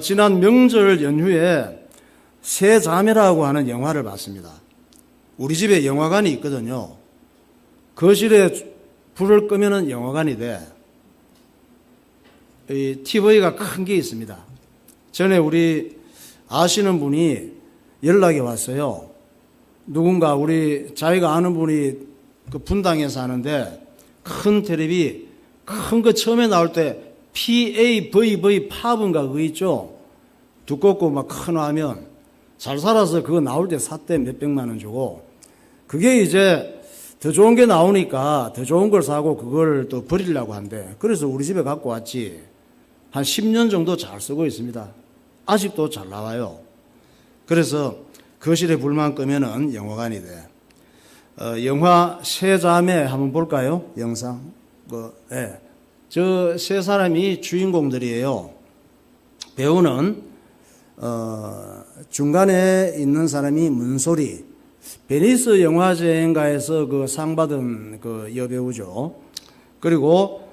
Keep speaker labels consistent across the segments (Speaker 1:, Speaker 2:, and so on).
Speaker 1: 지난 명절 연휴에 세 자매라고 하는 영화를 봤습니다. 우리 집에 영화관이 있거든요. 거실에 불을 끄면은 영화관이 돼. 이 TV가 큰 게 있습니다. 전에 우리 아시는 분이 연락이 왔어요. 누군가 우리 자기가 아는 분이 그 분당에 사는데 큰 텔레비 큰 거 처음에 나올 때 PAVV 팝인가 그거 있죠. 두껍고 막 큰 화면 잘 살아서 그거 나올 때 샀대. 몇백만 원 주고. 그게 이제 더 좋은 게 나오니까 더 좋은 걸 사고 그걸 또 버리려고 한대. 그래서 우리 집에 갖고 왔지. 한 10년 정도 잘 쓰고 있습니다. 아직도 잘 나와요. 그래서 거실에 불만 끄면은 영화관이 돼. 영화 세 자매 한번 볼까요? 영상. 저 세 사람이 주인공들이에요. 배우는 중간에 있는 사람이 문소리. 베니스 영화제인가에서 그 상 받은 그 여배우죠. 그리고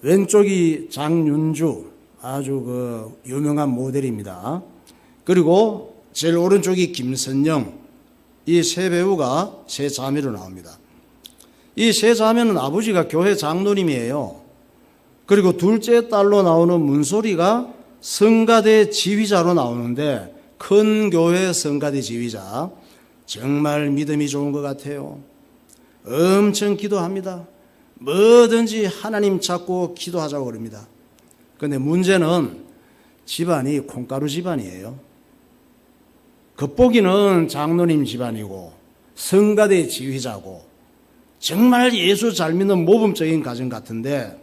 Speaker 1: 왼쪽이 장윤주, 아주 그 유명한 모델입니다. 그리고 제일 오른쪽이 김선영. 이 세 배우가 세 자매로 나옵니다. 이 세 자매는 아버지가 교회 장로님이에요. 그리고 둘째 딸로 나오는 문소리가 성가대 지휘자로 나오는데 큰 교회 성가대 지휘자. 정말 믿음이 좋은 것 같아요. 엄청 기도합니다. 뭐든지 하나님 찾고 기도하자고 그럽니다. 그런데 문제는 집안이 콩가루 집안이에요. 겉보기는 장로님 집안이고 성가대 지휘자고 정말 예수 잘 믿는 모범적인 가정 같은데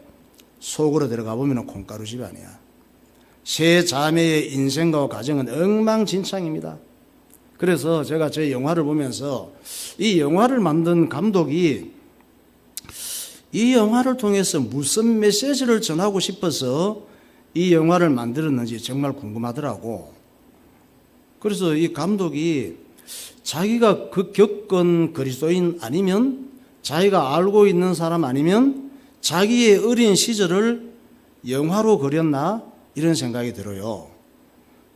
Speaker 1: 속으로 들어가 보면 콩가루 집안이야. 세 자매의 인생과 가정은 엉망진창입니다. 그래서 제가 제 영화를 보면서 이 영화를 만든 감독이 이 영화를 통해서 무슨 메시지를 전하고 싶어서 이 영화를 만들었는지 정말 궁금하더라고. 그래서 이 감독이 자기가 그 겪은 그리스도인 아니면 자기가 알고 있는 사람 아니면 자기의 어린 시절을 영화로 그렸나 이런 생각이 들어요.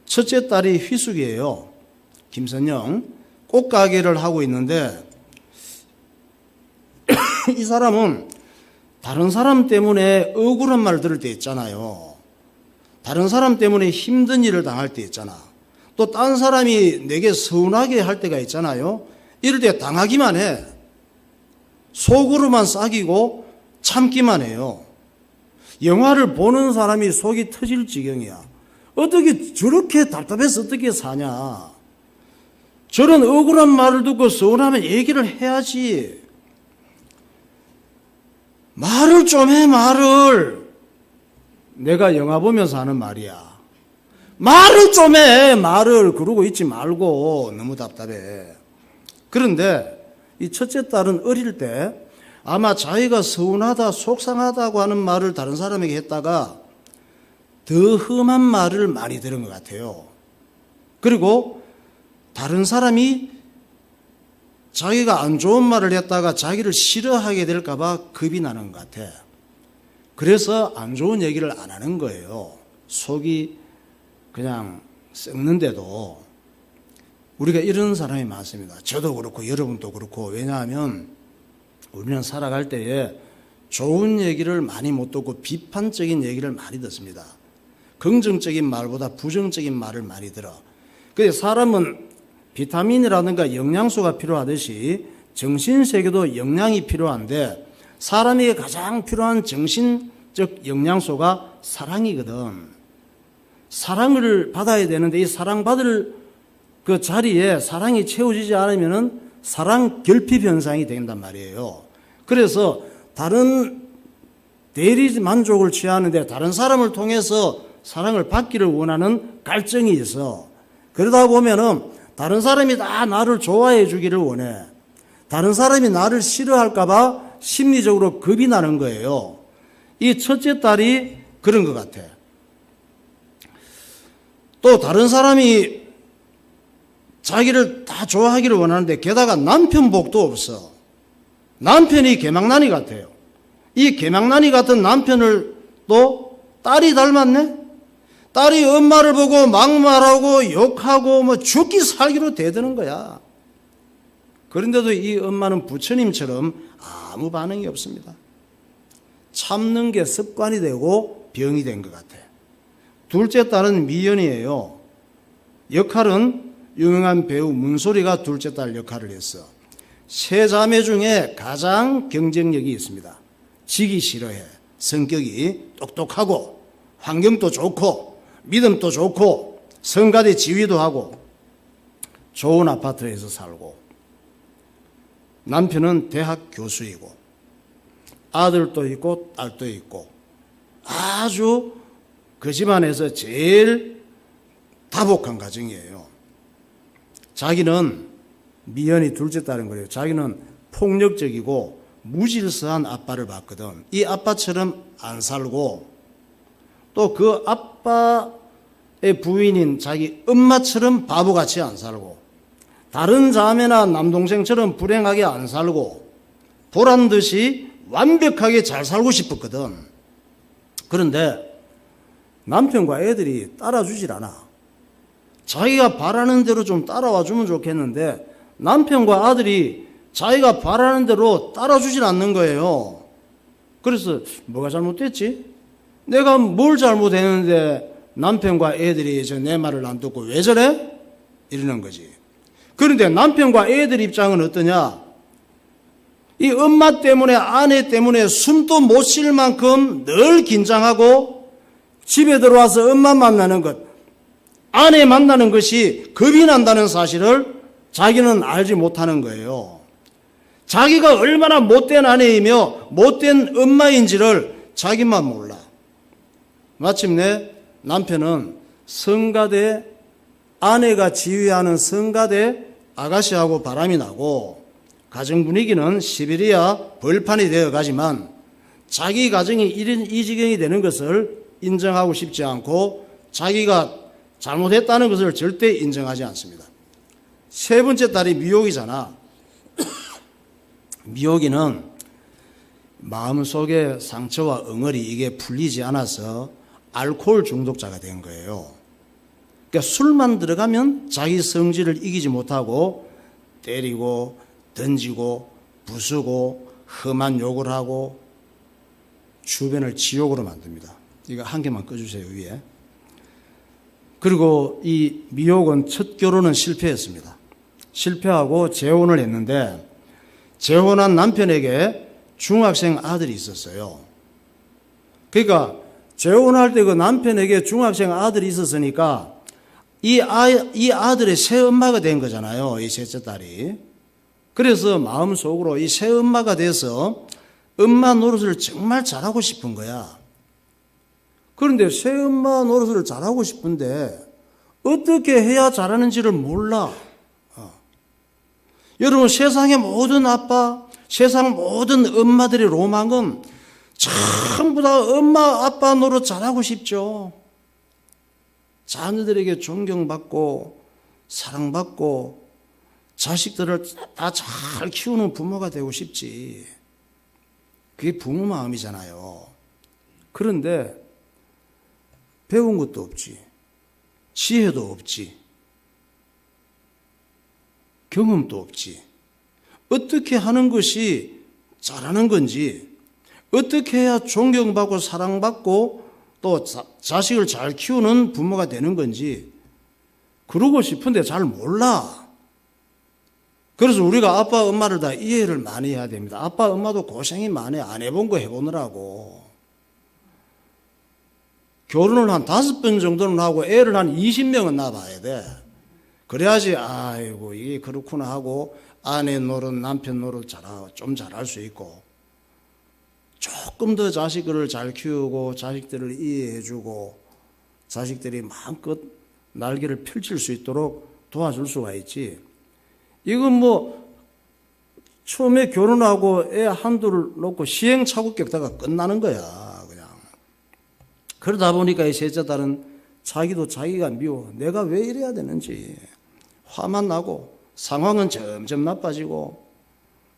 Speaker 1: 첫째 딸이 휘숙이에요. 김선영. 꽃가게를 하고 있는데 이 사람은 다른 사람 때문에 억울한 말 들을 때 있잖아요. 다른 사람 때문에 힘든 일을 당할 때 있잖아. 또 딴 사람이 내게 서운하게 할 때가 있잖아요. 이럴 때 당하기만 해. 속으로만 싹이고 참기만 해요. 영화를 보는 사람이 속이 터질 지경이야. 어떻게 저렇게 답답해서 어떻게 사냐. 저런 억울한 말을 듣고 서운하면 얘기를 해야지. 말을 좀 해, 말을. 내가 영화 보면서 하는 말이야. 말을 좀 해, 말을. 그러고 있지 말고. 너무 답답해. 그런데 이 첫째 딸은 어릴 때 아마 자기가 서운하다, 속상하다고 하는 말을 다른 사람에게 했다가 더 험한 말을 많이 들은 것 같아요. 그리고 다른 사람이 자기가 안 좋은 말을 했다가 자기를 싫어하게 될까 봐 겁이 나는 것 같아. 그래서 안 좋은 얘기를 안 하는 거예요. 속이 그냥 썩는데도. 우리가 이런 사람이 많습니다. 저도 그렇고 여러분도 그렇고. 왜냐하면 우리는 살아갈 때에 좋은 얘기를 많이 못 듣고 비판적인 얘기를 많이 듣습니다. 긍정적인 말보다 부정적인 말을 많이 들어. 그래서 사람은 비타민이라든가 영양소가 필요하듯이 정신세계도 영양이 필요한데 사람에게 가장 필요한 정신적 영양소가 사랑이거든. 사랑을 받아야 되는데 이 사랑받을 그 자리에 사랑이 채워지지 않으면은 사랑 결핍 현상이 된단 말이에요. 그래서 다른 대리 만족을 취하는데 다른 사람을 통해서 사랑을 받기를 원하는 갈증이 있어. 그러다 보면은 다른 사람이 다 나를 좋아해 주기를 원해. 다른 사람이 나를 싫어할까 봐 심리적으로 겁이 나는 거예요. 이 첫째 딸이 그런 것 같아. 또 다른 사람이 자기를 다 좋아하기를 원하는데 게다가 남편 복도 없어. 남편이 개망나니 같아요. 이 개망나니 같은 남편을 또 딸이 닮았네? 딸이 엄마를 보고 막말하고 욕하고 뭐 죽기 살기로 대드는 거야. 그런데도 이 엄마는 부처님처럼 아무 반응이 없습니다. 참는 게 습관이 되고 병이 된 것 같아. 둘째 딸은 미연이에요. 역할은 유명한 배우 문소리가 둘째 딸 역할을 했어. 세 자매 중에 가장 경쟁력이 있습니다. 지기 싫어해. 성격이 똑똑하고 환경도 좋고 믿음도 좋고 성가대 지휘도 하고 좋은 아파트에서 살고 남편은 대학 교수이고 아들도 있고 딸도 있고 아주 그 집안에서 제일 다복한 가정이에요. 자기는 미연이 둘째 딸인 거예요. 자기는 폭력적이고 무질서한 아빠를 봤거든. 이 아빠처럼 안 살고 또 그 아빠의 부인인 자기 엄마처럼 바보같이 안 살고 다른 자매나 남동생처럼 불행하게 안 살고 보란 듯이 완벽하게 잘 살고 싶었거든. 그런데 남편과 애들이 따라주질 않아. 자기가 바라는 대로 좀 따라와 주면 좋겠는데 남편과 아들이 자기가 바라는 대로 따라주질 않는 거예요. 그래서 뭐가 잘못됐지? 내가 뭘 잘못했는데 남편과 애들이 내 말을 안 듣고 왜 저래? 이러는 거지. 그런데 남편과 애들 입장은 어떠냐? 이 엄마 때문에 아내 때문에 숨도 못 쉴 만큼 늘 긴장하고 집에 들어와서 엄마 만나는 것, 아내 만나는 것이 겁이 난다는 사실을 자기는 알지 못하는 거예요. 자기가 얼마나 못된 아내이며 못된 엄마인지를 자기만 몰라. 마침내 남편은 성가대, 아내가 지휘하는 성가대 아가씨하고 바람이 나고 가정 분위기는 시베리아 벌판이 되어 가지만 자기 가정이 이 지경이 되는 것을 인정하고 싶지 않고 자기가 잘못했다는 것을 절대 인정하지 않습니다. 세 번째 딸이 미옥이잖아. 미옥이는 마음속에 상처와 엉얼이 이게 풀리지 않아서 알코올 중독자가 된 거예요. 그러니까 술만 들어가면 자기 성질을 이기지 못하고 때리고 던지고 부수고 험한 욕을 하고 주변을 지옥으로 만듭니다. 이거 한 개만 꺼주세요, 위에. 그리고 이 미옥은 첫 결혼은 실패했습니다. 실패하고 재혼을 했는데 재혼한 남편에게 중학생 아들이 있었어요. 그러니까 재혼할 때 그 남편에게 중학생 아들이 있었으니까 이 아들의 새엄마가 된 거잖아요. 이 셋째 딸이. 그래서 마음속으로 이 새엄마가 돼서 엄마 노릇을 정말 잘하고 싶은 거야. 그런데 새엄마 노릇을 잘하고 싶은데 어떻게 해야 잘하는지를 몰라. 여러분, 세상의 모든 아빠, 세상 모든 엄마들의 로망은 전부 다 엄마, 아빠 노릇 잘하고 싶죠. 자녀들에게 존경받고 사랑받고 자식들을 다 잘 키우는 부모가 되고 싶지. 그게 부모 마음이잖아요. 그런데 배운 것도 없지. 지혜도 없지. 경험도 없지. 어떻게 하는 것이 잘하는 건지, 어떻게 해야 존경받고 사랑받고 또 자식을 잘 키우는 부모가 되는 건지 그러고 싶은데 잘 몰라. 그래서 우리가 아빠 엄마를 다 이해를 많이 해야 됩니다. 아빠 엄마도 고생이 많이 안 해본 거 해보느라고. 결혼을 한 5번 정도는 하고 애를 한 20명은 낳아봐야 돼. 그래야지 아이고 이게 그렇구나 하고 아내 노릇 남편 노릇 좀 잘할 수 있고 조금 더 자식을 잘 키우고 자식들을 이해해주고 자식들이 마음껏 날개를 펼칠 수 있도록 도와줄 수가 있지. 이건 뭐 처음에 결혼하고 애 한둘을 놓고 시행착오 겪다가 끝나는 거야 그냥. 그러다 보니까 이 셋째 딸은 자기도 자기가 미워. 내가 왜 이래야 되는지 화만 나고 상황은 점점 나빠지고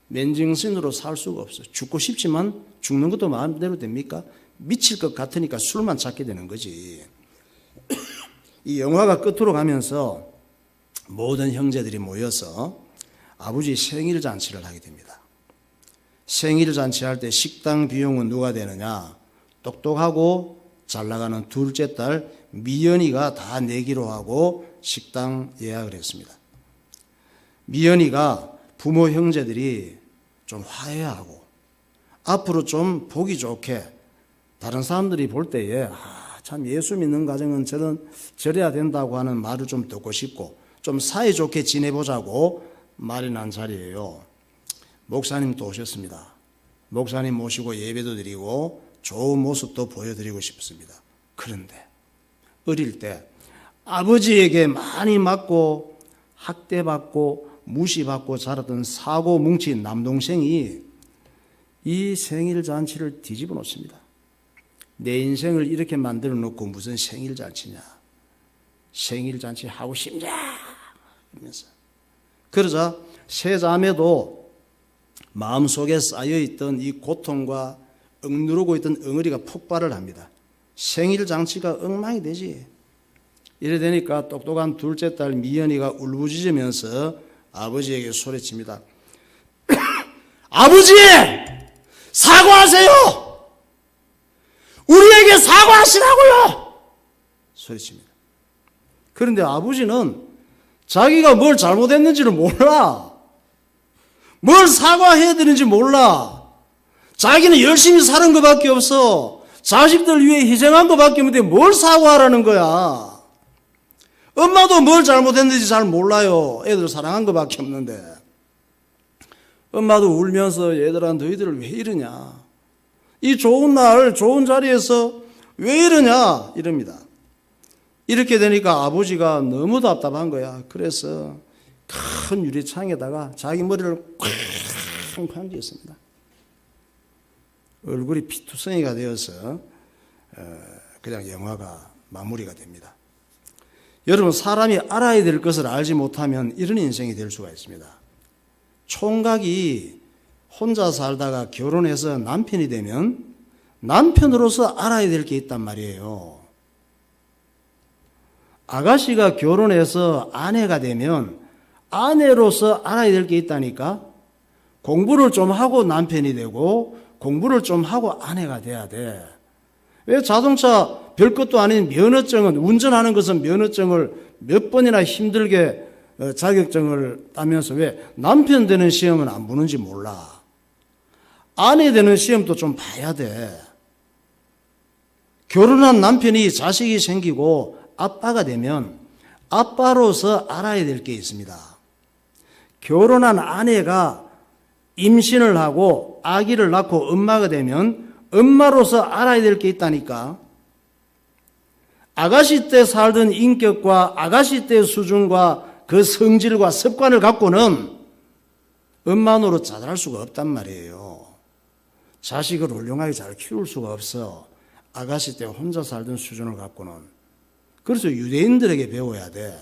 Speaker 1: 맨정신으로 살 수가 없어. 죽고 싶지만 죽는 것도 마음대로 됩니까? 미칠 것 같으니까 술만 찾게 되는 거지. 이 영화가 끝으로 가면서 모든 형제들이 모여서 아버지 생일 잔치를 하게 됩니다. 생일 잔치할 때 식당 비용은 누가 되느냐? 똑똑하고 잘 나가는 둘째 딸 미연이가 다 내기로 하고 식당 예약을 했습니다. 미연이가 부모 형제들이 좀 화해하고 앞으로 좀 보기 좋게 다른 사람들이 볼 때에 참 예수 믿는 가정은 저래야 된다고 하는 말을 좀 듣고 싶고 좀 사이좋게 지내보자고 마련한 자리예요. 목사님도 오셨습니다. 목사님 모시고 예배도 드리고 좋은 모습도 보여드리고 싶습니다. 그런데 어릴 때 아버지에게 많이 맞고 학대받고 무시받고 자랐던 사고 뭉친 남동생이 이 생일 잔치를 뒤집어 놓습니다. 내 인생을 이렇게 만들어 놓고 무슨 생일 잔치냐? 생일 잔치 하고 싶냐? 이러면서. 그러자 세 자매도 마음속에 쌓여있던 이 고통과 억누르고 있던 엉어리가 폭발을 합니다. 생일 잔치가 엉망이 되지. 이래 되니까 똑똑한 둘째 딸 미연이가 울부짖으면서 아버지에게 소리칩니다. 아버지! 사과하세요! 우리에게 사과하시라고요! 소리칩니다. 그런데 아버지는 자기가 뭘 잘못했는지를 몰라. 뭘 사과해야 되는지 몰라. 자기는 열심히 사는 것밖에 없어. 자식들 위해 희생한 것밖에 없는데 뭘 사과하라는 거야. 엄마도 뭘 잘못했는지 잘 몰라요. 애들 사랑한 것밖에 없는데. 엄마도 울면서 얘들아 너희들 왜 이러냐. 이 좋은 날 좋은 자리에서 왜 이러냐 이럽니다. 이렇게 되니까 아버지가 너무 답답한 거야. 그래서 큰 유리창에다가 자기 머리를 쾅쾅 쥐었습니다. 얼굴이 피투성이가 되어서 그냥 영화가 마무리가 됩니다. 여러분 사람이 알아야 될 것을 알지 못하면 이런 인생이 될 수가 있습니다. 총각이 혼자 살다가 결혼해서 남편이 되면 남편으로서 알아야 될 게 있단 말이에요. 아가씨가 결혼해서 아내가 되면 아내로서 알아야 될 게 있다니까. 공부를 좀 하고 남편이 되고 공부를 좀 하고 아내가 돼야 돼. 왜 자동차 별것도 아닌 면허증은 운전하는 것은 면허증을 몇 번이나 힘들게 자격증을 따면서 왜 남편 되는 시험은 안 보는지 몰라. 아내 되는 시험도 좀 봐야 돼. 결혼한 남편이 자식이 생기고 아빠가 되면 아빠로서 알아야 될 게 있습니다. 결혼한 아내가 임신을 하고 아기를 낳고 엄마가 되면 엄마로서 알아야 될 게 있다니까. 아가씨 때 살던 인격과 아가씨 때 수준과 그 성질과 습관을 갖고는 엄마 노릇 잘할 수가 없단 말이에요. 자식을 훌륭하게 잘 키울 수가 없어. 아가씨 때 혼자 살던 수준을 갖고는. 그래서 유대인들에게 배워야 돼.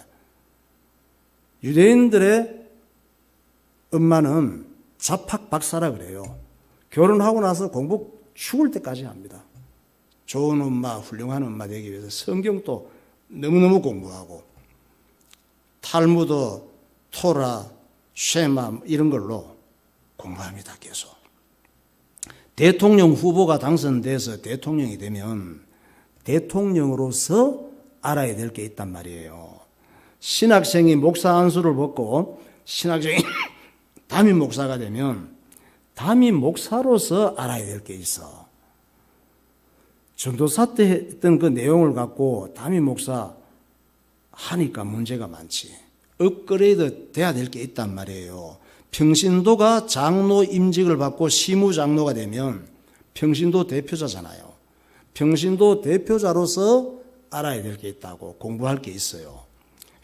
Speaker 1: 유대인들의 엄마는 자팍 박사라 그래요. 결혼하고 나서 공부 죽을 때까지 합니다. 좋은 엄마, 훌륭한 엄마 되기 위해서 성경도 너무너무 공부하고 탈무드, 토라, 쉐마 이런 걸로 공부합니다. 계속. 대통령 후보가 당선돼서 대통령이 되면 대통령으로서 알아야 될 게 있단 말이에요. 신학생이 목사 안수를 받고 신학생이 담임 목사가 되면 담임 목사로서 알아야 될 게 있어. 전도사 때 했던 그 내용을 갖고 담임 목사 하니까 문제가 많지. 업그레이드 돼야 될 게 있단 말이에요. 평신도가 장로 임직을 받고 시무장로가 되면 평신도 대표자잖아요. 평신도 대표자로서 알아야 될 게 있다고, 공부할 게 있어요.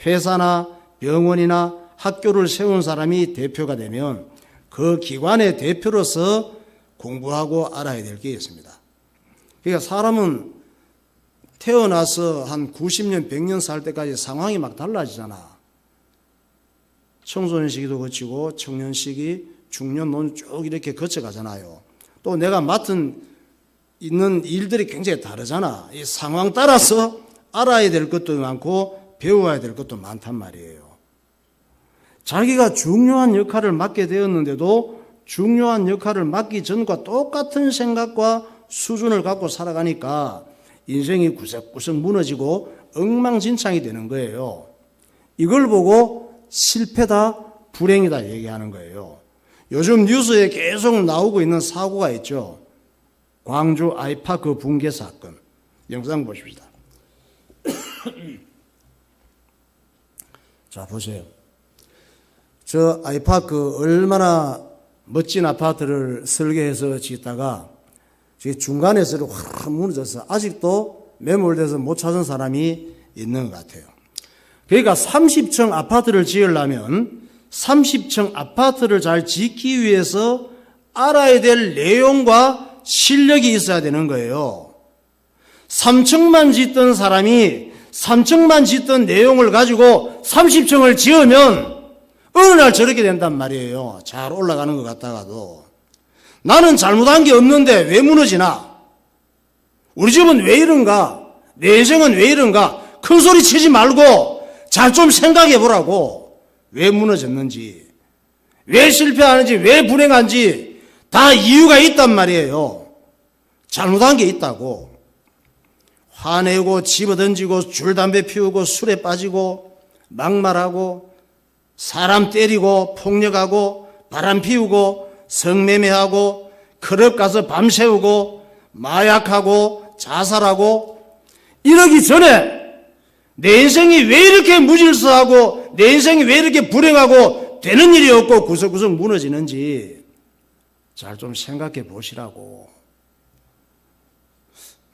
Speaker 1: 회사나 병원이나 학교를 세운 사람이 대표가 되면 그 기관의 대표로서 공부하고 알아야 될 게 있습니다. 그러니까 사람은 태어나서 한 90년, 100년 살 때까지 상황이 막 달라지잖아. 청소년 시기도 거치고 청년 시기, 중년, 노년 쭉 이렇게 거쳐가잖아요. 또 내가 맡은 있는 일들이 굉장히 다르잖아. 이 상황 따라서 알아야 될 것도 많고 배워야 될 것도 많단 말이에요. 자기가 중요한 역할을 맡게 되었는데도 중요한 역할을 맡기 전과 똑같은 생각과 수준을 갖고 살아가니까 인생이 구석구석 무너지고 엉망진창이 되는 거예요. 이걸 보고 실패다, 불행이다 얘기하는 거예요. 요즘 뉴스에 계속 나오고 있는 사고가 있죠. 광주 아이파크 붕괴 사건. 영상 보십시다. 자, 보세요. 저 아이파크 얼마나 멋진 아파트를 설계해서 짓다가 중간에서 확 무너져서 아직도 매몰돼서 못 찾은 사람이 있는 것 같아요. 그러니까 30층 아파트를 지으려면 30층 아파트를 잘 짓기 위해서 알아야 될 내용과 실력이 있어야 되는 거예요. 3층만 짓던 사람이 3층만 짓던 내용을 가지고 30층을 지으면 어느 날 저렇게 된단 말이에요. 잘 올라가는 것 같다가도. 나는 잘못한 게 없는데 왜 무너지나? 우리 집은 왜 이런가? 내 인생은 왜 이런가? 큰 소리 치지 말고 잘 좀 생각해 보라고. 왜 무너졌는지, 왜 실패하는지, 왜 불행한지 다 이유가 있단 말이에요. 잘못한 게 있다고. 화내고 집어던지고 줄담배 피우고 술에 빠지고 막말하고 사람 때리고 폭력하고 바람 피우고 성매매하고 클럽 가서 밤새우고 마약하고 자살하고 이러기 전에 내 인생이 왜 이렇게 무질서하고 내 인생이 왜 이렇게 불행하고 되는 일이 없고 구석구석 무너지는지 잘 좀 생각해 보시라고.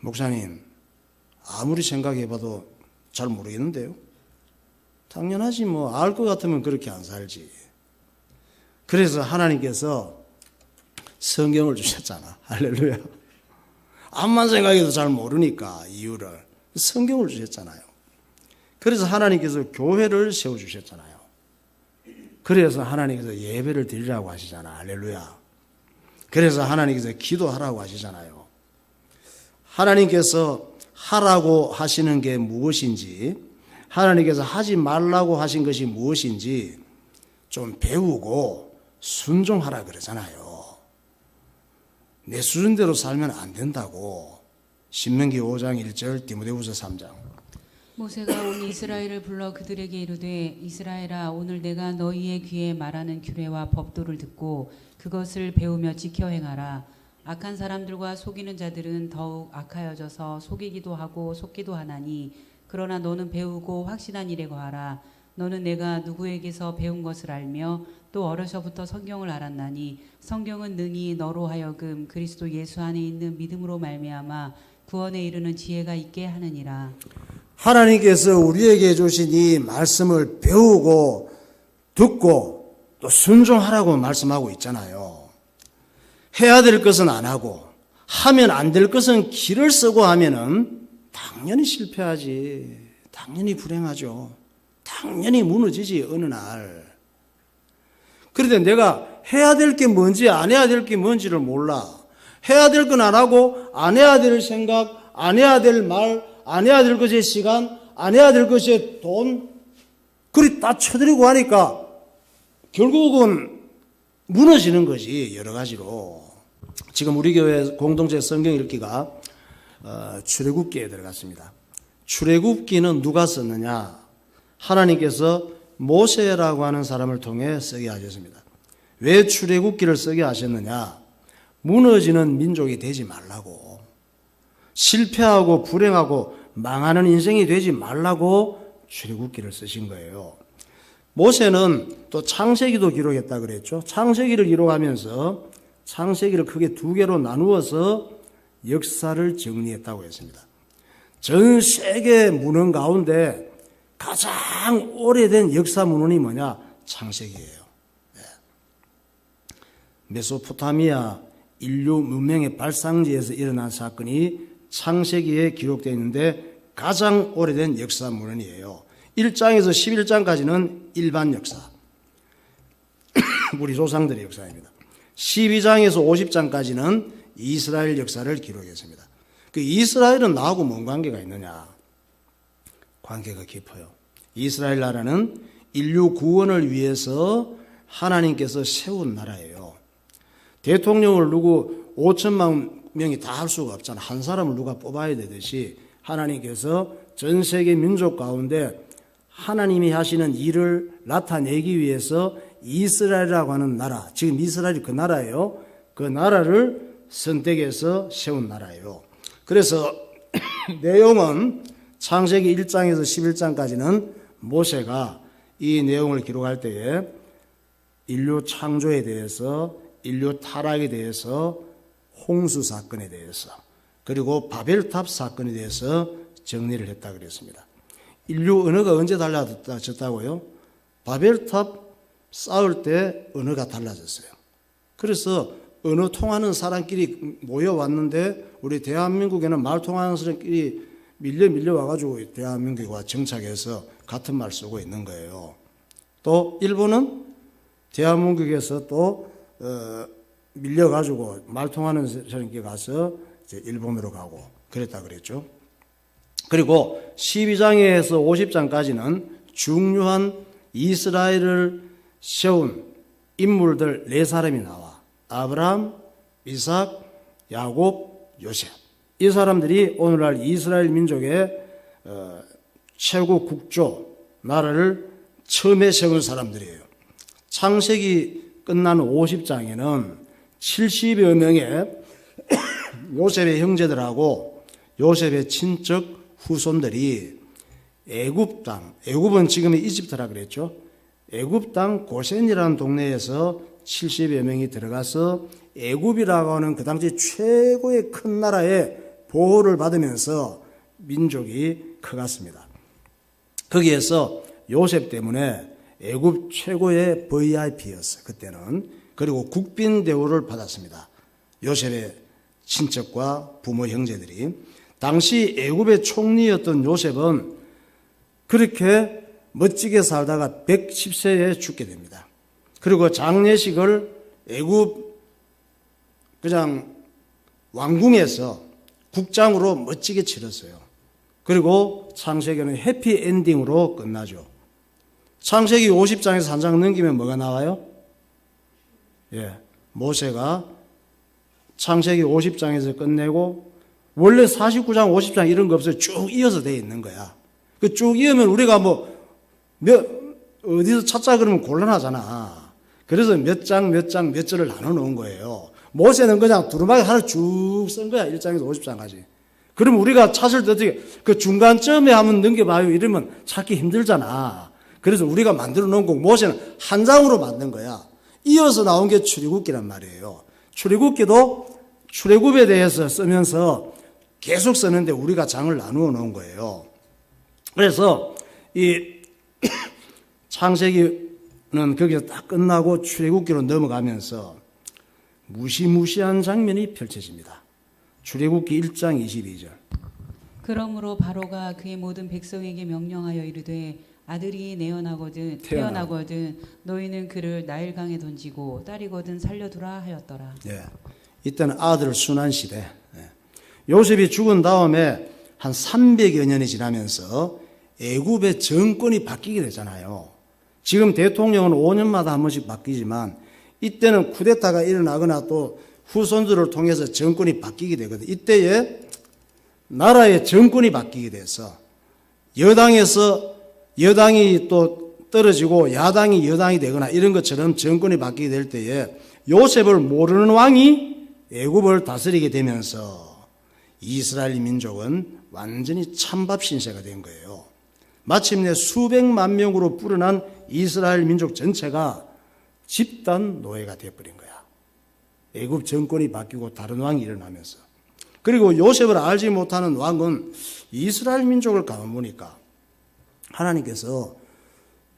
Speaker 1: 목사님, 아무리 생각해 봐도 잘 모르겠는데요. 당연하지 뭐. 알 것 같으면 그렇게 안 살지. 그래서 하나님께서 성경을 주셨잖아. 할렐루야. 암만 생각해도 잘 모르니까 이유를. 성경을 주셨잖아요. 그래서 하나님께서 교회를 세워주셨잖아요. 그래서 하나님께서 예배를 드리라고 하시잖아. 할렐루야. 그래서 하나님께서 기도하라고 하시잖아요. 하나님께서 하라고 하시는 게 무엇인지, 하나님께서 하지 말라고 하신 것이 무엇인지 좀 배우고 순종하라 그러잖아요. 내 수준대로 살면 안 된다고. 신명기 5장 1절, 디모데후서 3장.
Speaker 2: 모세가 온 이스라엘을 불러 그들에게 이르되 이스라엘아 오늘 내가 너희의 귀에 말하는 규례와 법도를 듣고 그것을 배우며 지켜 행하라. 악한 사람들과 속이는 자들은 더욱 악하여져서 속이기도 하고 속기도 하나니 그러나 너는 배우고 확신한 일에 거하라. 너는 내가 누구에게서 배운 것을 알며 또 어려서부터 성경을 알았나니 성경은 능히 너로 하여금 그리스도 예수 안에 있는 믿음으로 말미암아 구원에 이르는 지혜가 있게 하느니라.
Speaker 1: 하나님께서 우리에게 주신 이 말씀을 배우고 듣고 또 순종하라고 말씀하고 있잖아요. 해야 될 것은 안 하고 하면 안 될 것은 길을 쓰고 하면은 당연히 실패하지. 당연히 불행하죠. 당연히 무너지지 어느 날. 그런데 내가 해야 될 게 뭔지 안 해야 될 게 뭔지를 몰라. 해야 될 건 안 하고 안 해야 될 생각, 안 해야 될 말, 안 해야 될 것의 시간, 안 해야 될 것의 돈, 그리 다 쳐드리고 하니까 결국은 무너지는 거지. 여러 가지로. 지금 우리 교회 공동체 성경 읽기가 출애굽기에 들어갔습니다. 출애굽기는 누가 썼느냐? 하나님께서 모세라고 하는 사람을 통해 쓰게 하셨습니다. 왜 출애굽기를 쓰게 하셨느냐? 무너지는 민족이 되지 말라고, 실패하고 불행하고 망하는 인생이 되지 말라고 출애굽기를 쓰신 거예요. 모세는 또 창세기도 기록했다 그랬죠. 창세기를 기록하면서 창세기를 크게 두 개로 나누어서 역사를 정리했다고 했습니다. 전 세계 문헌 가운데 가장 오래된 역사 문헌이 뭐냐? 창세기예요. 메소포타미아 인류 문명의 발상지에서 일어난 사건이 창세기에 기록되어 있는데 가장 오래된 역사 문헌이에요. 1장에서 11장까지는 일반 역사, 우리 조상들의 역사입니다. 12장에서 50장까지는 이스라엘 역사를 기록했습니다. 그 이스라엘은 나하고 뭔 관계가 있느냐? 관계가 깊어요. 이스라엘 나라는 인류 구원을 위해서 하나님께서 세운 나라예요. 대통령을 누구 5천만 명이 다 할 수가 없잖아. 한 사람을 누가 뽑아야 되듯이 하나님께서 전 세계 민족 가운데 하나님이 하시는 일을 나타내기 위해서 이스라엘이라고 하는 나라, 지금 이스라엘이 그 나라예요. 그 나라를 선택해서 세운 나라예요. 그래서 내용은 창세기 1장에서 11장까지는 모세가 이 내용을 기록할 때에 인류 창조에 대해서, 인류 타락에 대해서, 홍수 사건에 대해서, 그리고 바벨탑 사건에 대해서 정리를 했다 그랬습니다. 인류 언어가 언제 달라졌다고요? 바벨탑 쌓을 때 언어가 달라졌어요. 그래서 언어 통하는 사람끼리 모여왔는데 우리 대한민국에는 말 통하는 사람끼리 밀려와가지고 대한민국에 와 정착해서 같은 말 쓰고 있는 거예요. 또 일본은 대한민국에서 또 밀려가지고 말 통하는 사람끼리 가서 이제 일본으로 가고 그랬다 그랬죠. 그리고 12장에서 50장까지는 중요한 이스라엘을 세운 인물들 4사람이 나와. 아브라함, 이삭, 야곱, 요셉. 이 사람들이 오늘날 이스라엘 민족의 최고 국조, 나라를 처음에 세운 사람들이에요. 창세기 끝난 50장에는 70여 명의 요셉의 형제들하고 요셉의 친척 후손들이 애굽 땅, 애굽은 지금의 이집트라 그랬죠. 애굽 땅 고센이라는 동네에서 70여 명이 들어가서 애굽이라고 하는 그 당시 최고의 큰 나라의 보호를 받으면서 민족이 커갔습니다. 거기에서 요셉 때문에 애굽 최고의 VIP였어요. 그때는. 그리고 국빈 대우를 받았습니다. 요셉의 친척과 부모 형제들이. 당시 애굽의 총리였던 요셉은 그렇게 멋지게 살다가 110세에 죽게 됩니다. 그리고 장례식을 애굽 그냥 왕궁에서 국장으로 멋지게 치렀어요. 그리고 창세기는 해피엔딩으로 끝나죠. 창세기 50장에서 한 장 넘기면 뭐가 나와요? 모세가 창세기 50장에서 끝내고 원래 49장, 50장 이런 거 없어요. 쭉 이어서 돼 있는 거야. 그 쭉 이으면 우리가 어디서 찾자 그러면 곤란하잖아. 그래서 몇 장, 몇 절을 나눠 놓은 거예요. 모세는 그냥 두루마기 하나 쭉 쓴 거야. 1장에서 50장까지. 그럼 우리가 찾을 때 어떻게, 그 중간쯤에 한번 넘겨봐요. 이러면 찾기 힘들잖아. 그래서 우리가 만들어 놓은 거 모세는 한 장으로 만든 거야. 이어서 나온 게 출애굽기란 말이에요. 출애굽기도 출애굽에 대해서 쓰면서 계속 쓰는데 우리가 장을 나누어 놓은 거예요. 그래서 이 창세기는 거기서 딱 끝나고 출애굽기로 넘어가면서 무시무시한 장면이 펼쳐집니다. 출애굽기 1장 22절.
Speaker 2: 그러므로 바로가 그의 모든 백성에게 명령하여 이르되 아들이 태어나거든 너희는 그를 나일강에 던지고 딸이거든 살려두라 하였더라.
Speaker 1: 이때는 아들 순환 시대. 요셉이 죽은 다음에 한 300여 년이 지나면서 애굽의 정권이 바뀌게 되잖아요. 지금 대통령은 5년마다 한 번씩 바뀌지만 이때는 쿠데타가 일어나거나 또 후손들을 통해서 정권이 바뀌게 되거든. 이때에 나라의 정권이 바뀌게 돼서 여당이 또 떨어지고 야당이 여당이 되거나 이런 것처럼 정권이 바뀌게 될 때에 요셉을 모르는 왕이 애굽을 다스리게 되면서 이스라엘 민족은 완전히 찬밥 신세가 된 거예요. 마침내 수백만 명으로 불어난 이스라엘 민족 전체가 집단 노예가 되어버린 거야. 애굽 정권이 바뀌고 다른 왕이 일어나면서. 그리고 요셉을 알지 못하는 왕은 이스라엘 민족을 가만보니까 하나님께서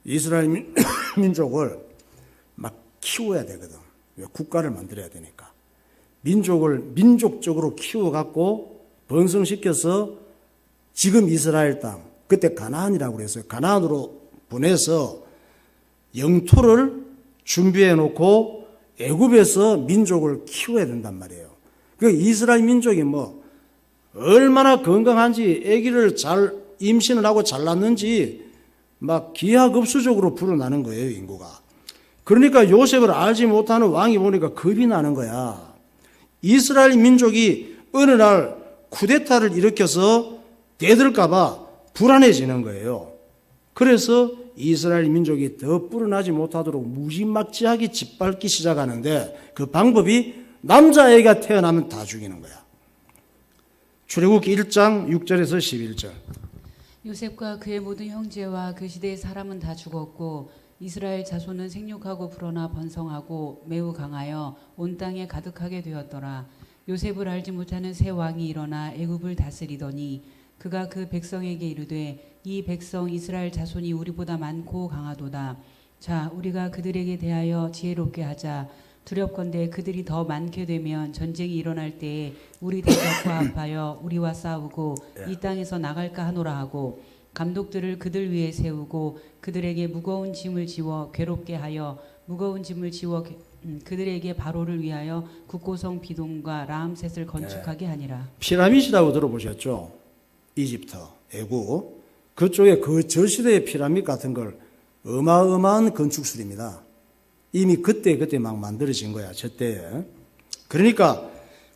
Speaker 1: 이스라엘 민족을 막 키워야 되거든. 국가를 만들어야 되니까. 민족을 민족적으로 키워갖고 번성시켜서 지금 이스라엘 땅, 그때 가나안이라고 그랬어요. 가나안으로 보내서 영토를 준비해 놓고 애굽에서 민족을 키워야 된단 말이에요. 그 이스라엘 민족이 얼마나 건강한지 아기를 잘 임신을 하고 잘났는지 막 기하급수적으로 불어나는 거예요, 인구가. 그러니까 요셉을 알지 못하는 왕이 보니까 겁이 나는 거야. 이스라엘 민족이 어느 날 쿠데타를 일으켜서 대들까봐 불안해지는 거예요. 그래서 이스라엘 민족이 더 불어나지 못하도록 무지막지하게 짓밟기 시작하는데 그 방법이 남자애가 태어나면 다 죽이는 거야. 출애굽기 1장 6절에서 11절.
Speaker 2: 요셉과 그의 모든 형제와 그 시대의 사람은 다 죽었고 이스라엘 자손은 생육하고 불어나 번성하고 매우 강하여 온 땅에 가득하게 되었더라. 요셉을 알지 못하는 새 왕이 일어나 애굽을 다스리더니 그가 그 백성에게 이르되 이 백성 이스라엘 자손이 우리보다 많고 강하도다. 자, 우리가 그들에게 대하여 지혜롭게 하자. 두렵건대 그들이 더 많게 되면 전쟁이 일어날 때에 우리 대적과 합하여 우리와 싸우고 이 땅에서 나갈까 하노라 하고 감독들을 그들 위에 세우고 그들에게 무거운 짐을 지워 괴롭게 하여 무거운 짐을 지워 그들에게 바로를 위하여 국고성 비돔과 라암셋을 건축하게 하니라.
Speaker 1: 피라밋이라고 들어보셨죠? 이집트, 애국. 그쪽에 그 저 시대의 피라밋 같은 걸 어마어마한 건축술입니다. 이미 그때 막 만들어진 거야, 저 때에. 그러니까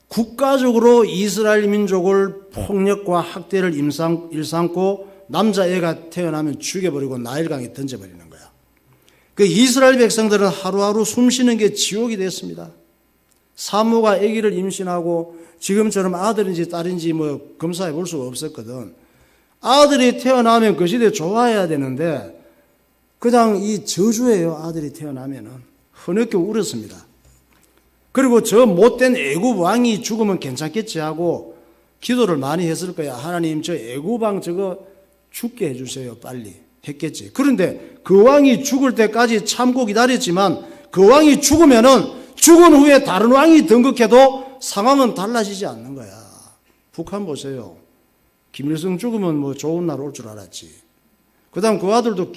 Speaker 1: 국가적으로 이스라엘 민족을 폭력과 학대를 일삼고 남자애가 태어나면 죽여버리고 나일강에 던져버리는 거야. 그 이스라엘 백성들은 하루하루 숨쉬는 게 지옥이 됐습니다. 사모가 아기를 임신하고 지금처럼 아들인지 딸인지 뭐 검사해 볼 수가 없었거든. 아들이 태어나면 그 시대에 좋아해야 되는데 그냥 이 저주예요. 아들이 태어나면은 흐느껴 울었습니다. 그리고 저 못된 애굽 왕이 죽으면 괜찮겠지 하고 기도를 많이 했을 거야. 하나님 저 애굽 왕 저거 죽게 해주세요. 빨리 했겠지. 그런데 그 왕이 죽을 때까지 참고 기다렸지만 그 왕이 죽으면은 죽은 후에 다른 왕이 등극해도 상황은 달라지지 않는 거야. 북한 보세요. 김일성 죽으면 뭐 좋은 날 올 줄 알았지. 그 다음 그 아들도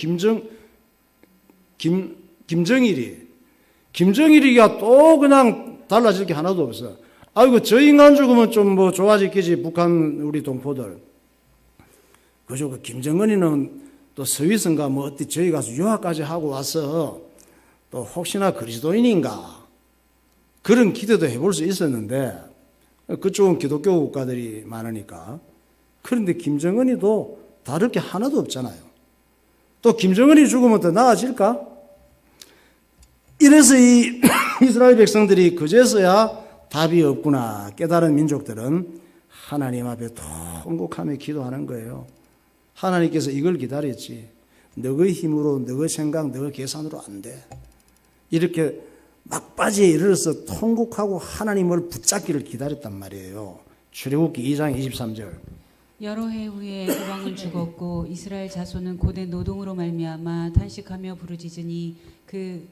Speaker 1: 김정일이가 또 그냥 달라질 게 하나도 없어. 아이고, 저 인간 죽으면 좀 뭐 좋아지겠지, 북한 우리 동포들. 그죠, 그 김정은이는 또 서위선가 뭐 어디 저희 가서 유학까지 하고 와서 또 혹시나 그리스도인인가 그런 기대도 해볼 수 있었는데 그쪽은 기독교 국가들이 많으니까. 그런데 김정은이도 다를 게 하나도 없잖아요. 또 김정은이 죽으면 더 나아질까? 이래서 이 이스라엘 백성들이 그제서야 답이 없구나 깨달은 민족들은 하나님 앞에 통곡하며 기도하는 거예요. 하나님께서 이걸 기다렸지. 너의 힘으로, 너의 생각, 너의 계산으로 안 돼. 이렇게 막바지에 이르러서 통곡하고 하나님을 붙잡기를 기다렸단 말이에요. 출애굽기 2장 23절.
Speaker 2: 여러 해 후에 그 왕은 죽었고 이스라엘 자손은 고된 노동으로 말미암아 탄식하며 부르짖으니 그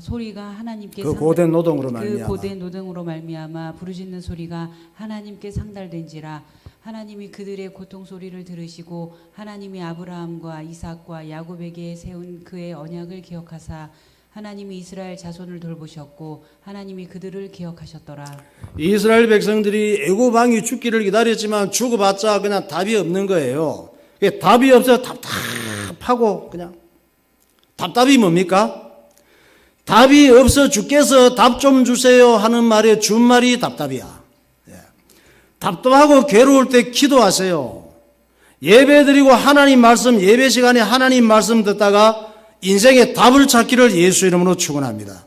Speaker 2: 소리가 하나님께
Speaker 1: 그 고된 노동으로 말미암아.
Speaker 2: 그 고된 노동으로 말미암아 부르짖는 소리가 하나님께 상달된지라. 하나님이 그들의 고통 소리를 들으시고 하나님이 아브라함과 이삭과 야곱에게 세운 그의 언약을 기억하사 하나님이 이스라엘 자손을 돌보셨고 하나님이 그들을 기억하셨더라.
Speaker 1: 이스라엘 백성들이 애굽 왕이 죽기를 기다렸지만 죽어봤자 그냥 답이 없는 거예요. 답이 없어서 답답하고 그냥. 답답이 뭡니까? 답이 없어 죽겠어 답 좀 주세요 하는 말에 준말이 답답이야. 답답하고 괴로울 때 기도하세요. 예배 드리고 하나님 말씀, 예배 시간에 하나님 말씀 듣다가 인생의 답을 찾기를 예수 이름으로 축원합니다.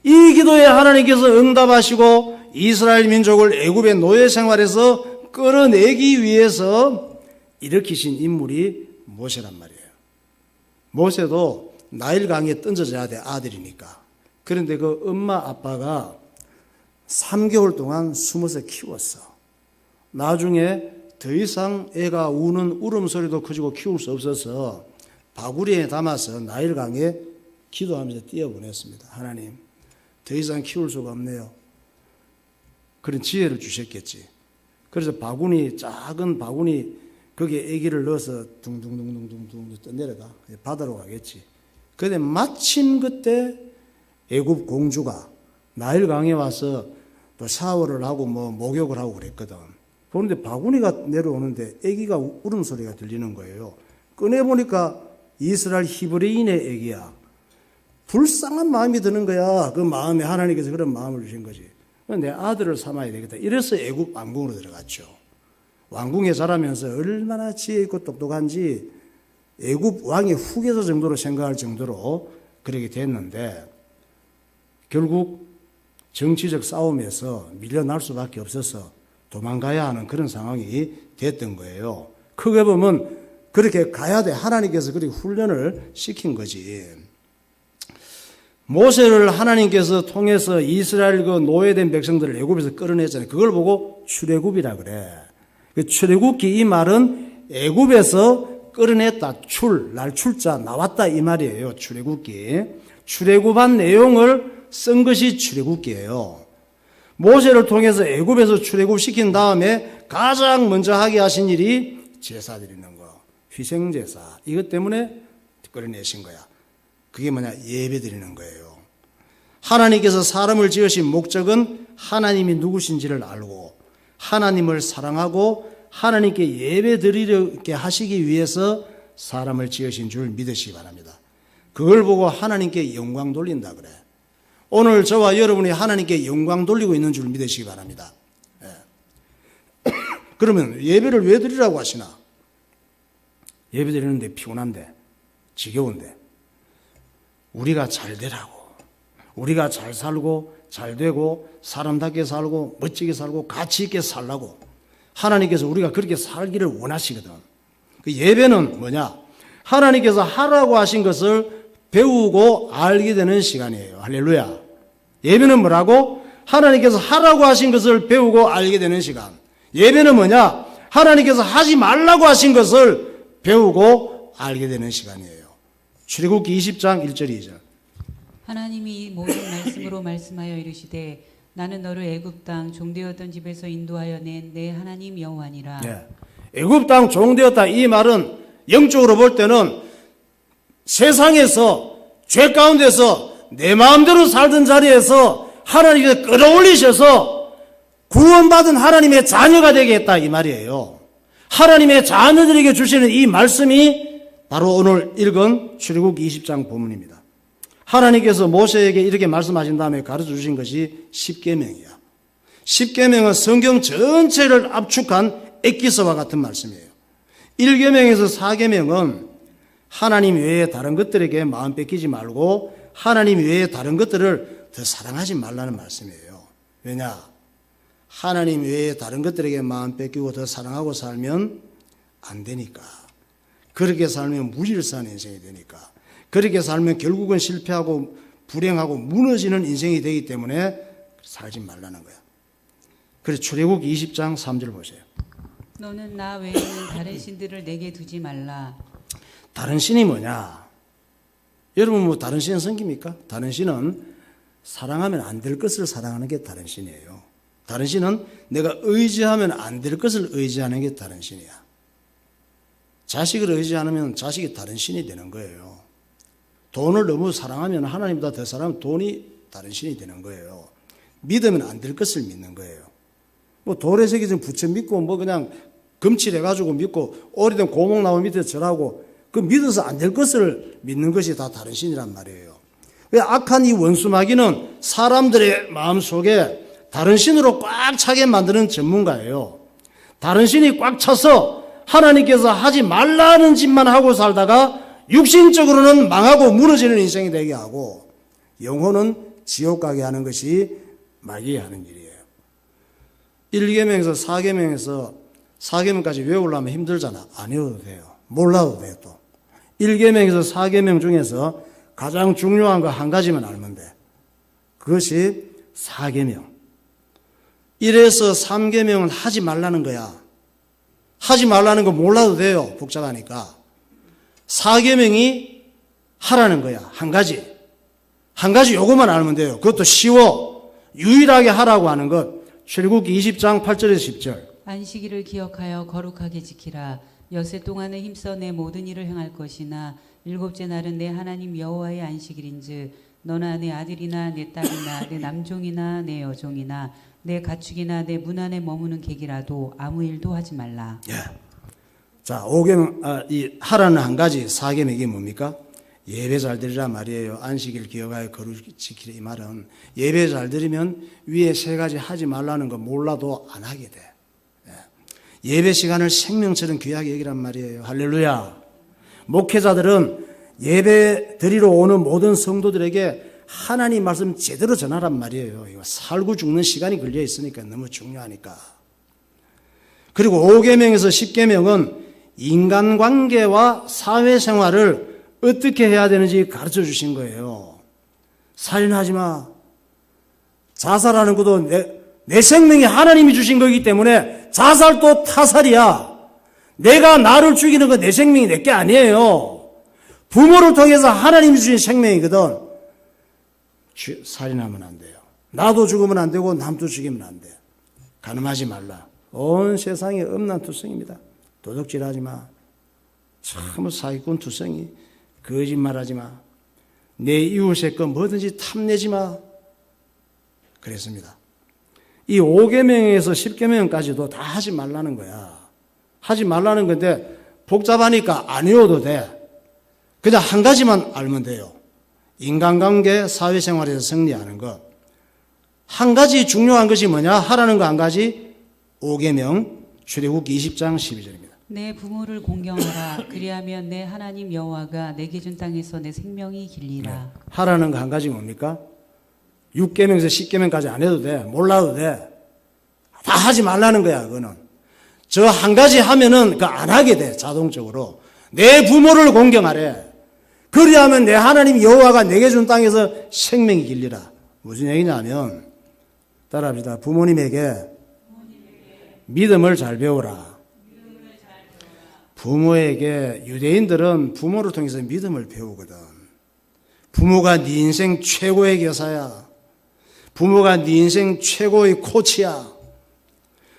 Speaker 1: 이 기도에 하나님께서 응답하시고 이스라엘 민족을 애굽의 노예 생활에서 끌어내기 위해서 일으키신 인물이 모세란 말이에요. 모세도 나일강에 던져져야 돼, 아들이니까. 그런데 그 엄마 아빠가 3개월 동안 숨어서 키웠어. 나중에 더 이상 애가 우는 울음소리도 커지고 키울 수 없어서 바구리에 담아서 나일강에 기도하면서 띄어보냈습니다. 하나님, 더 이상 키울 수가 없네요. 그런 지혜를 주셨겠지. 그래서 작은 바구니 거기에 아기를 넣어서 둥둥둥둥둥둥 떠내려가 바다로 가겠지. 그런데 마침 그때 애굽 공주가 나일강에 와서 또 샤워를 하고 뭐 목욕을 하고 그랬거든. 보는데 바구니가 내려오는데 아기가 울음소리가 들리는 거예요. 꺼내보니까 이스라엘 히브리인의 아기야. 불쌍한 마음이 드는 거야. 그 마음에 하나님께서 그런 마음을 주신 거지. 내 아들을 삼아야 되겠다. 이래서 애굽 왕궁으로 들어갔죠. 왕궁에 자라면서 얼마나 지혜 있고 똑똑한지 애굽 왕의 후계자 정도로 생각할 정도로 그렇게 됐는데 결국 정치적 싸움에서 밀려날 수밖에 없어서 도망가야 하는 그런 상황이 됐던 거예요. 크게 보면 그렇게 가야 돼. 하나님께서 그렇게 훈련을 시킨 거지. 모세를 하나님께서 통해서 이스라엘 그 노예된 백성들을 애굽에서 끌어냈잖아요. 그걸 보고 출애굽이라 그래. 그 출애굽기 이 말은 애굽에서 끌어냈다. 날출자 나왔다 이 말이에요. 출애굽기. 출애굽한 내용을 쓴 것이 출애굽기예요. 모세를 통해서 애굽에서 출애굽시킨 다음에 가장 먼저 하게 하신 일이 제사 드리는 거. 희생제사. 이것 때문에 끌어내신 거야. 그게 뭐냐? 예배 드리는 거예요. 하나님께서 사람을 지으신 목적은 하나님이 누구신지를 알고 하나님을 사랑하고 하나님께 예배 드리게 하시기 위해서 사람을 지으신 줄 믿으시기 바랍니다. 그걸 보고 하나님께 영광 돌린다 그래. 오늘 저와 여러분이 하나님께 영광 돌리고 있는 줄 믿으시기 바랍니다. 예. 그러면 예배를 왜 드리라고 하시나? 예배 드리는데 피곤한데, 지겨운데, 우리가 잘 되라고, 우리가 잘 살고, 잘 되고, 사람답게 살고, 멋지게 살고, 가치 있게 살라고 하나님께서 우리가 그렇게 살기를 원하시거든. 그 예배는 뭐냐? 하나님께서 하라고 하신 것을 배우고 알게 되는 시간이에요. 할렐루야. 예배는 뭐라고? 하나님께서 하라고 하신 것을 배우고 알게 되는 시간. 예배는 뭐냐? 하나님께서 하지 말라고 하신 것을 배우고 알게 되는 시간이에요. 출애굽기 20장 1절 2절.
Speaker 2: 하나님이 이 모든 말씀으로 말씀하여 이르시되 나는 너를 애굽 땅 종되었던 집에서 인도하여 낸 내 하나님 여호와니라.
Speaker 1: 네. 애굽 땅 종되었다 이 말은 영적으로 볼 때는 세상에서 죄 가운데서 내 마음대로 살던 자리에서 하나님께서 끌어올리셔서 구원받은 하나님의 자녀가 되겠다 이 말이에요. 하나님의 자녀들에게 주시는 이 말씀이 바로 오늘 읽은 출애굽기 20장 본문입니다. 하나님께서 모세에게 이렇게 말씀하신 다음에 가르쳐 주신 것이 십계명이야. 십계명은 성경 전체를 압축한 엑기스와 같은 말씀이에요. 1계명에서 4계명은 하나님 외에 다른 것들에게 마음 뺏기지 말고 하나님 외에 다른 것들을 더 사랑하지 말라는 말씀이에요. 왜냐? 하나님 외에 다른 것들에게 마음 뺏기고 더 사랑하고 살면 안 되니까. 그렇게 살면 무질서한 인생이 되니까. 그렇게 살면 결국은 실패하고 불행하고 무너지는 인생이 되기 때문에 살지 말라는 거야. 그래서 출애굽기 20장 3절 보세요.
Speaker 2: 너는 나 외에는 다른 신들을 내게 두지 말라.
Speaker 1: 다른 신이 뭐냐? 여러분 뭐 다른 신은 섬깁니까? 다른 신은 사랑하면 안 될 것을 사랑하는 게 다른 신이에요. 다른 신은 내가 의지하면 안 될 것을 의지하는 게 다른 신이야. 자식을 의지하면 자식이 다른 신이 되는 거예요. 돈을 너무 사랑하면 하나님보다 더 사랑하면 돈이 다른 신이 되는 거예요. 믿으면 안 될 것을 믿는 거예요. 뭐 돌에 새겨진 부처 믿고 뭐 그냥 금칠해가지고 믿고 오래된 고목나무 밑에 절하고 그 믿어서 안 될 것을 믿는 것이 다 다른 신이란 말이에요. 악한 이 원수마귀는 사람들의 마음속에 다른 신으로 꽉 차게 만드는 전문가예요. 다른 신이 꽉 차서 하나님께서 하지 말라는 짓만 하고 살다가 육신적으로는 망하고 무너지는 인생이 되게 하고 영혼은 지옥 가게 하는 것이 마귀가 하는 일이에요. 1계명에서 4계명에서 4계명까지 외우려면 힘들잖아. 안 외워도 돼요. 몰라도 돼요 또. 1계명에서 4계명 중에서 가장 중요한 거 한 가지만 알면 돼. 그것이 4계명. 1에서 3계명은 하지 말라는 거야. 하지 말라는 거 몰라도 돼요. 복잡하니까. 4계명이 하라는 거야. 한 가지. 한 가지 요것만 알면 돼요. 그것도 쉬워. 유일하게 하라고 하는 것. 출애굽기 20장 8절에서 10절.
Speaker 2: 안식일을 기억하여 거룩하게 지키라. 엿새 동안은 힘써 내 모든 일을 행할 것이나 일곱째 날은 내 하나님 여호와의 안식일인즉 너나 내 아들이나 내 딸이나 내 남종이나 내 여종이나 내 가축이나 내 문 안에 머무는 객이라도 아무 일도 하지 말라.
Speaker 1: 예. 자, 5계명, 이 하라는 한 가지 4계명이 뭡니까? 예배 잘 드리라 말이에요. 안식일 기억하여 거룩히 지키라 이 말은 예배 잘 드리면 위에 3가지 하지 말라는 거 몰라도 안 하게 돼. 예배 시간을 생명처럼 귀하게 여기란 말이에요. 할렐루야. 목회자들은 예배 드리러 오는 모든 성도들에게 하나님 말씀 제대로 전하란 말이에요. 이거 살고 죽는 시간이 걸려 있으니까 너무 중요하니까. 그리고 5계명에서 10계명은 인간관계와 사회생활을 어떻게 해야 되는지 가르쳐 주신 거예요. 살인하지 마. 자살하는 것도 내 생명이 하나님이 주신 거기 때문에 자살도 타살이야. 내가 나를 죽이는 건 내 생명이 내 게 아니에요. 부모를 통해서 하나님이 주신 생명이거든. 살인하면 안 돼요. 나도 죽으면 안 되고 남도 죽이면 안 돼. 간음하지 말라. 온 세상에 음란투성입니다. 도둑질하지 마. 참 사기꾼 투성이. 거짓말하지 마. 내 이웃의 것 뭐든지 탐내지 마. 그랬습니다. 이 5계명에서 10계명까지도 다 하지 말라는 거야. 하지 말라는 건데 복잡하니까 안 외워도 돼. 그냥 한 가지만 알면 돼요. 인간관계, 사회생활에서 승리하는 것. 한 가지 중요한 것이 뭐냐? 하라는 거 한 가지. 5계명 출애굽기 20장 12절입니다.
Speaker 2: 내 부모를 공경하라. 그리하면 내 하나님 여호와가 내게 준 땅에서 내 생명이 길리라.
Speaker 1: 하라는 거 한 가지 뭡니까? 6계명에서 10계명까지 안 해도 돼. 몰라도 돼. 다 하지 말라는 거야, 그거는. 저 한 가지 하면은 그거 안 하게 돼, 자동적으로. 내 부모를 공경하래. 그리하면 내 하나님 여호와가 내게 준 땅에서 생명이 길리라. 무슨 얘기냐면, 따라합시다. 부모님에게 믿음을 잘 배우라. 부모에게, 유대인들은 부모를 통해서 믿음을 배우거든. 부모가 네 인생 최고의 교사야. 부모가 네 인생 최고의 코치야.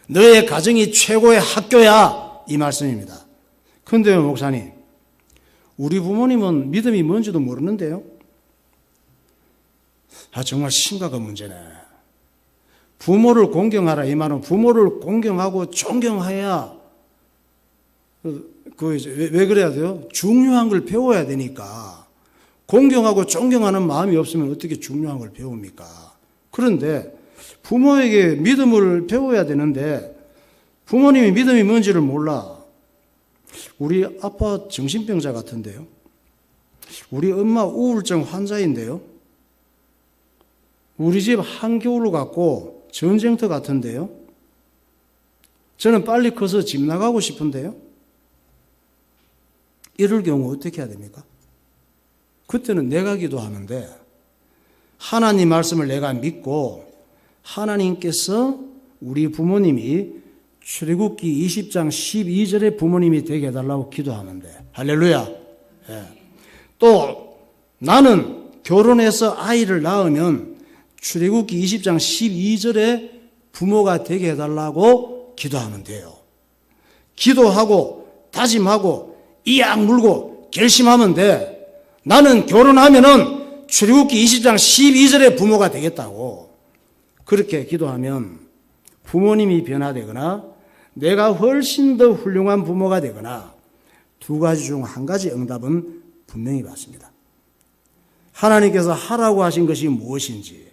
Speaker 1: 너의 가정이 최고의 학교야. 이 말씀입니다. 그런데요, 목사님, 우리 부모님은 믿음이 뭔지도 모르는데요. 정말 심각한 문제네. 부모를 공경하라 이 말은 부모를 공경하고 존경해야 왜 그래야 돼요? 중요한 걸 배워야 되니까. 공경하고 존경하는 마음이 없으면 어떻게 중요한 걸 배웁니까? 그런데 부모에게 믿음을 배워야 되는데 부모님이 믿음이 뭔지를 몰라. 우리 아빠 정신병자 같은데요. 우리 엄마 우울증 환자인데요. 우리 집 한겨울 같고 전쟁터 같은데요. 저는 빨리 커서 집 나가고 싶은데요. 이럴 경우 어떻게 해야 됩니까? 그때는 내가 기도하는데 하나님 말씀을 내가 믿고 하나님께서 우리 부모님이 출애굽기 20장 12절에 부모님이 되게 해달라고 기도하면 돼. 할렐루야. 예. 또 나는 결혼해서 아이를 낳으면 출애굽기 20장 12절에 부모가 되게 해달라고 기도하면 돼요. 기도하고 다짐하고 이악 물고 결심하면 돼. 나는 결혼하면은 출애굽기 20장 12절에 부모가 되겠다고. 그렇게 기도하면 부모님이 변화되거나 내가 훨씬 더 훌륭한 부모가 되거나 두 가지 중 한 가지 응답은 분명히 받습니다. 하나님께서 하라고 하신 것이 무엇인지,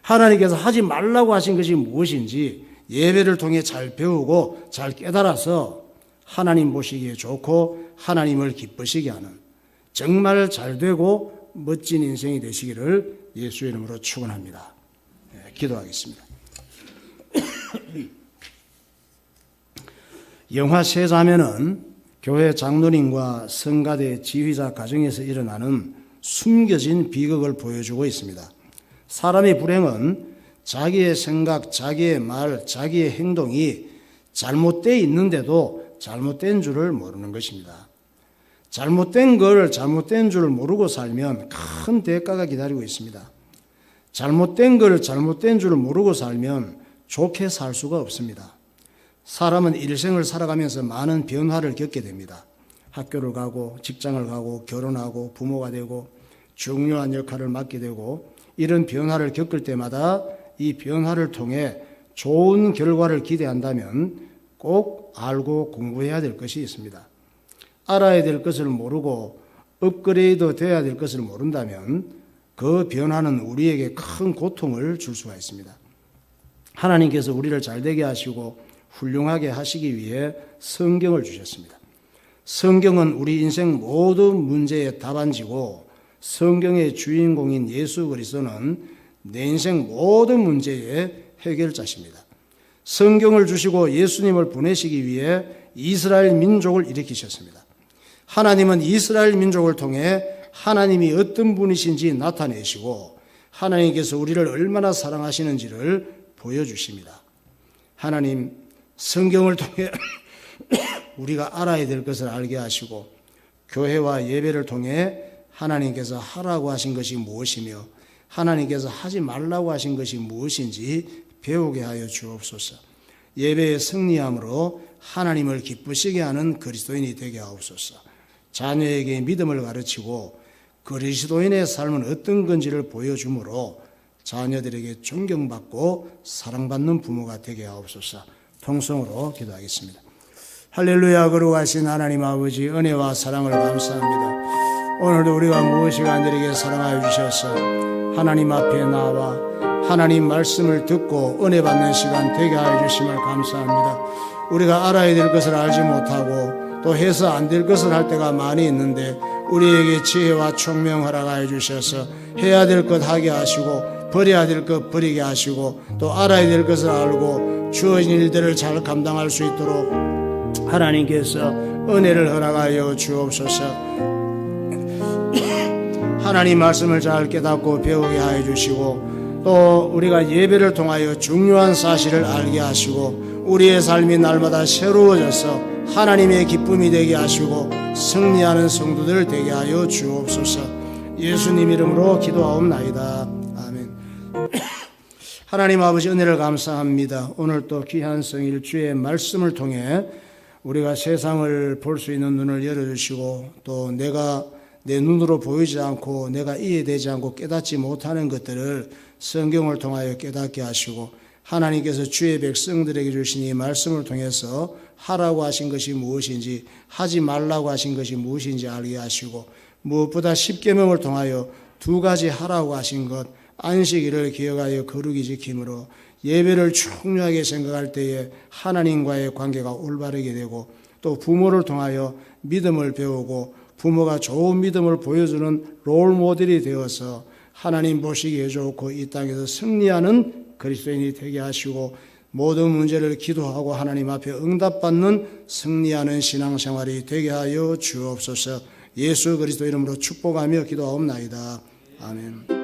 Speaker 1: 하나님께서 하지 말라고 하신 것이 무엇인지 예배를 통해 잘 배우고 잘 깨달아서 하나님 보시기에 좋고 하나님을 기쁘시게 하는 정말 잘되고 멋진 인생이 되시기를 예수의 이름으로 축원합니다. 기도하겠습니다. 영화 세자매는 교회 장로님과 성가대 지휘자 가정에서 일어나는 숨겨진 비극을 보여주고 있습니다. 사람의 불행은 자기의 생각, 자기의 말, 자기의 행동이 잘못되어 있는데도 잘못된 줄을 모르는 것입니다. 잘못된 걸 잘못된 줄을 모르고 살면 큰 대가가 기다리고 있습니다. 잘못된 걸 잘못된 줄을 모르고 살면 좋게 살 수가 없습니다. 사람은 일생을 살아가면서 많은 변화를 겪게 됩니다. 학교를 가고 직장을 가고 결혼하고 부모가 되고 중요한 역할을 맡게 되고 이런 변화를 겪을 때마다 이 변화를 통해 좋은 결과를 기대한다면 꼭 알고 공부해야 될 것이 있습니다. 알아야 될 것을 모르고 업그레이드 돼야 될 것을 모른다면 그 변화는 우리에게 큰 고통을 줄 수가 있습니다. 하나님께서 우리를 잘되게 하시고 훌륭하게 하시기 위해 성경을 주셨습니다. 성경은 우리 인생 모든 문제의 답안지고 성경의 주인공인 예수 그리스도는 내 인생 모든 문제의 해결자십니다. 성경을 주시고 예수님을 보내시기 위해 이스라엘 민족을 일으키셨습니다. 하나님은 이스라엘 민족을 통해 하나님이 어떤 분이신지 나타내시고 하나님께서 우리를 얼마나 사랑하시는지를 보여주십니다. 하나님, 성경을 통해 우리가 알아야 될 것을 알게 하시고 교회와 예배를 통해 하나님께서 하라고 하신 것이 무엇이며 하나님께서 하지 말라고 하신 것이 무엇인지 배우게 하여 주옵소서. 예배의 승리함으로 하나님을 기쁘시게 하는 그리스도인이 되게 하옵소서. 자녀에게 믿음을 가르치고 그리스도인의 삶은 어떤 건지를 보여주므로 자녀들에게 존경받고 사랑받는 부모가 되게 하옵소서. 통성으로 기도하겠습니다. 할렐루야. 거룩하신 하나님 아버지, 은혜와 사랑을 감사합니다. 오늘도 우리가 무엇이 간절하게 사랑하여 주셔서 하나님 앞에 나와 하나님 말씀을 듣고 은혜 받는 시간 되게 하여 주심을 감사합니다. 우리가 알아야 될 것을 알지 못하고 또 해서 안 될 것을 할 때가 많이 있는데 우리에게 지혜와 총명 허락하여 주셔서 해야 될 것 하게 하시고 버려야 될 것 버리게 하시고 또 알아야 될 것을 알고 주어진 일들을 잘 감당할 수 있도록 하나님께서 은혜를 허락하여 주옵소서. 하나님 말씀을 잘 깨닫고 배우게 하여 주시고 또 우리가 예배를 통하여 중요한 사실을 알게 하시고 우리의 삶이 날마다 새로워져서 하나님의 기쁨이 되게 하시고 승리하는 성도들 되게 하여 주옵소서. 예수님 이름으로 기도하옵나이다. 아멘. 하나님 아버지, 은혜를 감사합니다. 오늘 또 귀한 성일 주의 말씀을 통해 우리가 세상을 볼 수 있는 눈을 열어주시고 또 내가 내 눈으로 보이지 않고 내가 이해되지 않고 깨닫지 못하는 것들을 성경을 통하여 깨닫게 하시고 하나님께서 주의 백성들에게 주신 이 말씀을 통해서 하라고 하신 것이 무엇인지 하지 말라고 하신 것이 무엇인지 알게 하시고 무엇보다 십계명을 통하여 두 가지 하라고 하신 것 안식일을 기억하여 거룩히 지킴으로 예배를 중요하게 생각할 때에 하나님과의 관계가 올바르게 되고 또 부모를 통하여 믿음을 배우고 부모가 좋은 믿음을 보여주는 롤 모델이 되어서 하나님 보시기에 좋고 이 땅에서 승리하는 그리스도인이 되게 하시고 모든 문제를 기도하고 하나님 앞에 응답받는 승리하는 신앙생활이 되게 하여 주옵소서. 예수 그리스도 이름으로 축복하며 기도하옵나이다. 아멘.